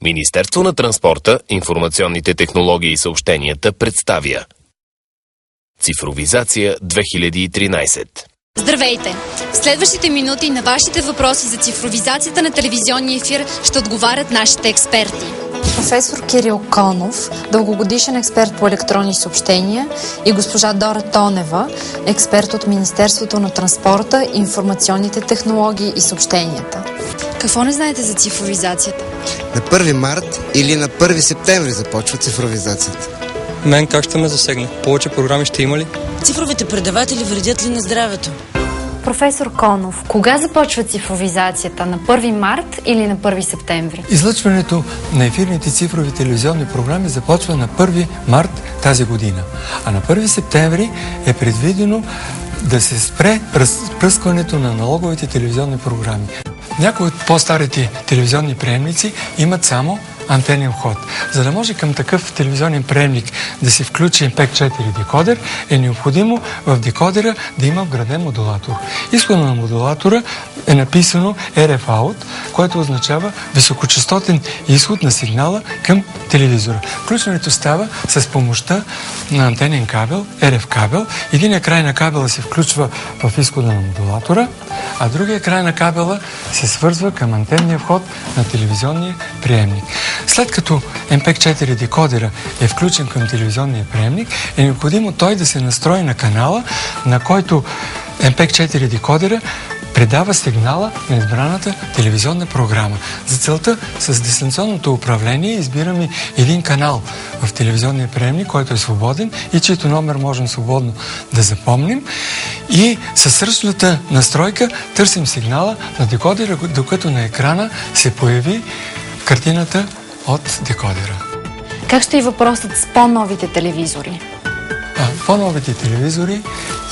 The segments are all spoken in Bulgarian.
Министерство на транспорта, информационните технологии и съобщенията представя Цифровизация 2013. Здравейте! В следващите минути на вашите въпроси за цифровизацията на телевизионния ефир ще отговарят нашите експерти. Професор Кирил Конов, дългогодишен експерт по електронни съобщения, и госпожа Дора Тонева, експерт от Министерството на транспорта, информационните технологии и съобщенията. Какво не знаете за цифровизацията? На 1 март или на 1 септември започва цифровизацията. Мен как ще ме засегне? Повече програми ще има ли? Цифровите предаватели вредят ли на здравето? Професор Конов, кога започва цифровизацията? На 1 март или на 1 септември? Излъчването на ефирните цифрови телевизионни програми започва на 1 март тази година. А на 1 септември е предвидено да се спре разпръскването на аналоговите телевизионни програми. Някои от по-старите телевизионни приемници имат само антенен вход. За да може към такъв телевизионен приемник да се включи MPEG-4 декодер, е необходимо в декодера да има вграден модулатор. Изхода на модулатора е написано RF out, което означава високочастотен изход на сигнала към телевизора. Включването става с помощта на антенен кабел, RF кабел. Единият край на кабела се включва в изхода на модулатора, а другия край на кабела се свързва към антенния вход на телевизионния приемник. След като MPEG-4 декодера е включен към телевизионния приемник, е необходимо той да се настрои на канала, на който MPEG-4 декодера предава сигнала на избраната телевизионна програма. За целта с дистанционното управление избираме един канал в телевизионния приемник, който е свободен и чийто номер можем свободно да запомним. И с ръчната настройка търсим сигнала на декодера, докато на екрана се появи картината от декодера. Как ще и въпросът с по-новите телевизори? По-новите телевизори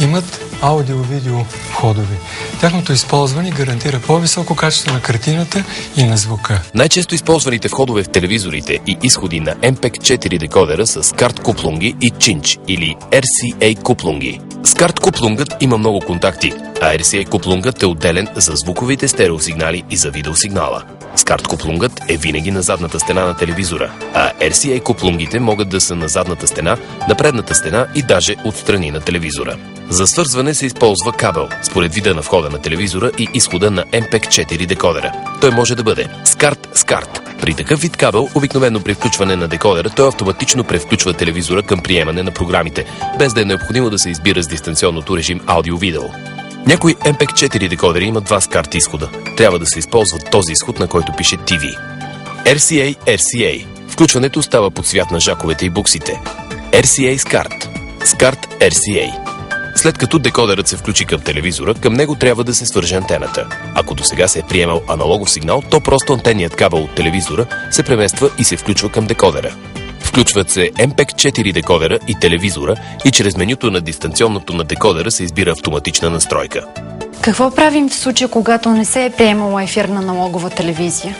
имат аудио-видео входове. Тяхното използване гарантира по-високо качество на картината и на звука. Най-често използваните входове в телевизорите и изходи на MPEG-4 декодера са SCART куплунги и Cinch или RCA куплунги. SCART куплунгът има много контакти, а RCA куплунгът е отделен за звуковите стереосигнали и за видеосигнала. SCART куплунгът е винаги на задната стена на телевизора, а RCA куплунгите могат да са на задната стена, на предната стена и даже отстрани на телевизора. За свързване се използва кабел, според вида на входа на телевизора и изхода на MPEG-4 декодера. Той може да бъде SCART-SCART. При такъв вид кабел, обикновено при включване на декодера, той автоматично превключва телевизора към приемане на програмите, без да е необходимо да се избира с дистанционното режим аудио-видео. Някои MPEG-4 декодери имат два SCART изхода. Трябва да се използва този изход, на който пише TV. RCA. Включването става под цвят на жаковете и буксите. RCA SCART. SCART RCA. След като декодерът се включи към телевизора, към него трябва да се свърже антената. Ако досега се е приемал аналогов сигнал, то просто антенният кабел от телевизора се премества и се включва към декодера. Включват се MPEG-4 декодера и телевизора и чрез менюто на дистанционното на декодера се избира автоматична настройка. Какво правим в случая, когато не се е приемала ефирна аналогова телевизия?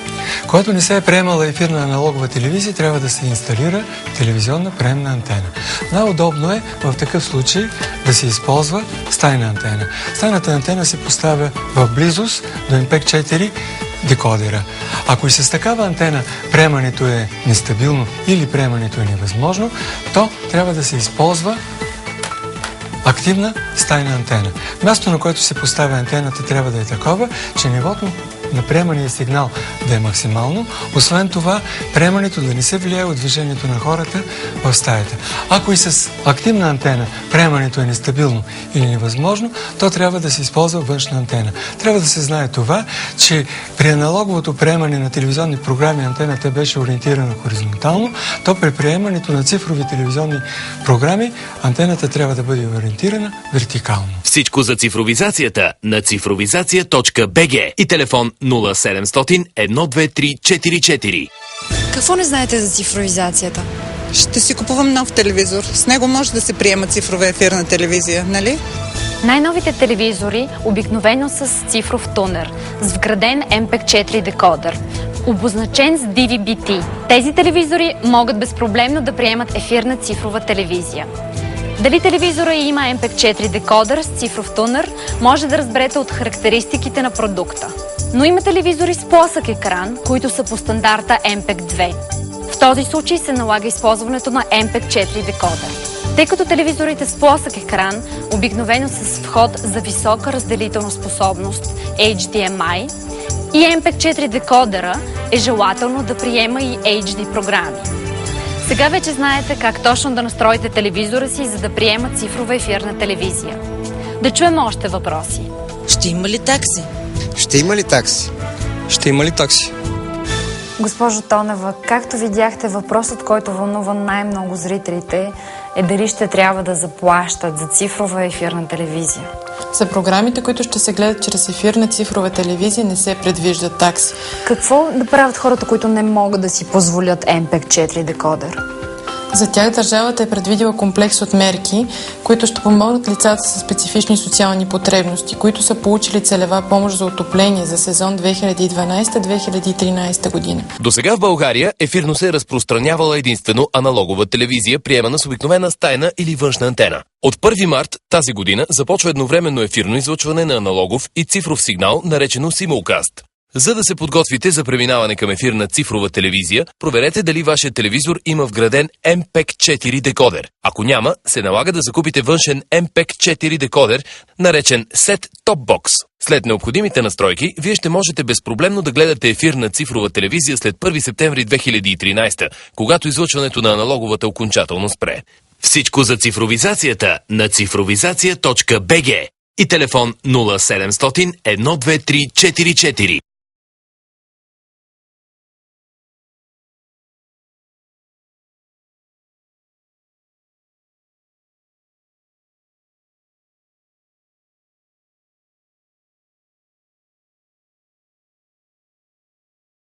Когато не се е приемала ефирна аналогова телевизия, трябва да се инсталира телевизионна приемна антена. Най-удобно е в такъв случай да се използва стайна антена. Стайната антена се поставя в близост до MPEG-4 декодера. Ако и с такава антена приемането е нестабилно или приемането е невъзможно, то трябва да се използва активна стайна антена. Място, на което се поставя антената, трябва да е такова, че нивото на приемания сигнал да е максимално. Освен това, приемането да не се влияе от движението на хората в стаята. Ако и с активна антена приемането е нестабилно или невъзможно, то трябва да се използва външна антена. Трябва да се знае това, че при аналоговото приемане на телевизионни програми антената беше ориентирана хоризонтално, то при приемането на цифрови телевизионни програми антената трябва да бъде ориентирана вертикално. Всичко за цифровизацията на цифровизация.bg и телефон 0700 123 44. Какво не знаете за цифровизацията? Ще си купувам нов телевизор. С него може да се приема цифрова ефирна телевизия, нали? Най-новите телевизори обикновено са с цифров тунер, с вграден MPEG-4 декодер, обозначен с DVB-T. Тези телевизори могат безпроблемно да приемат ефирна цифрова телевизия. Дали телевизора има MPEG-4 декодер с цифров тунер, може да разберете от характеристиките на продукта. Но има телевизори с плосък екран, които са по стандарта MPEG 2. В този случай се налага използването на MPEG 4 декодер. Тъй като телевизорите с плосък екран обикновено са с вход за висока разделителна способност HDMI и MPEG 4 декодера е желателно да приема и HD програми. Сега вече знаете как точно да настроите телевизора си, за да приема цифрова ефирна телевизия. Да чуем още въпроси. Ще има ли такси? Ще има ли такси? Ще има ли такси? Госпожо Тонева, както видяхте, въпросът, който вълнува най-много зрителите, е дали ще трябва да заплащат за цифрова ефирна телевизия. За програмите, които ще се гледат чрез ефирна цифрова телевизия, не се предвиждат такси. Какво да правят хората, които не могат да си позволят MPEG 4 декодер? За тях държавата е предвидила комплекс от мерки, които ще помогнат лицата с специфични социални потребности, които са получили целева помощ за отопление за сезон 2012-2013 година. До сега в България ефирно се е разпространявала единствено аналогова телевизия, приемана с обикновена стайна или външна антена. От 1 март тази година започва едновременно ефирно излъчване на аналогов и цифров сигнал, наречено Simulcast. За да се подготвите за преминаване към ефирна цифрова телевизия, проверете дали вашия телевизор има вграден MPEG 4 декодер. Ако няма, се налага да закупите външен MPEG 4 декодер, наречен Set Top Box. След необходимите настройки, вие ще можете безпроблемно да гледате ефирна цифрова телевизия след 1 септември 2013, когато излъчването на аналоговата окончателно спре. Всичко за цифровизацията на цифровизация.bg и телефон 0700 123 44.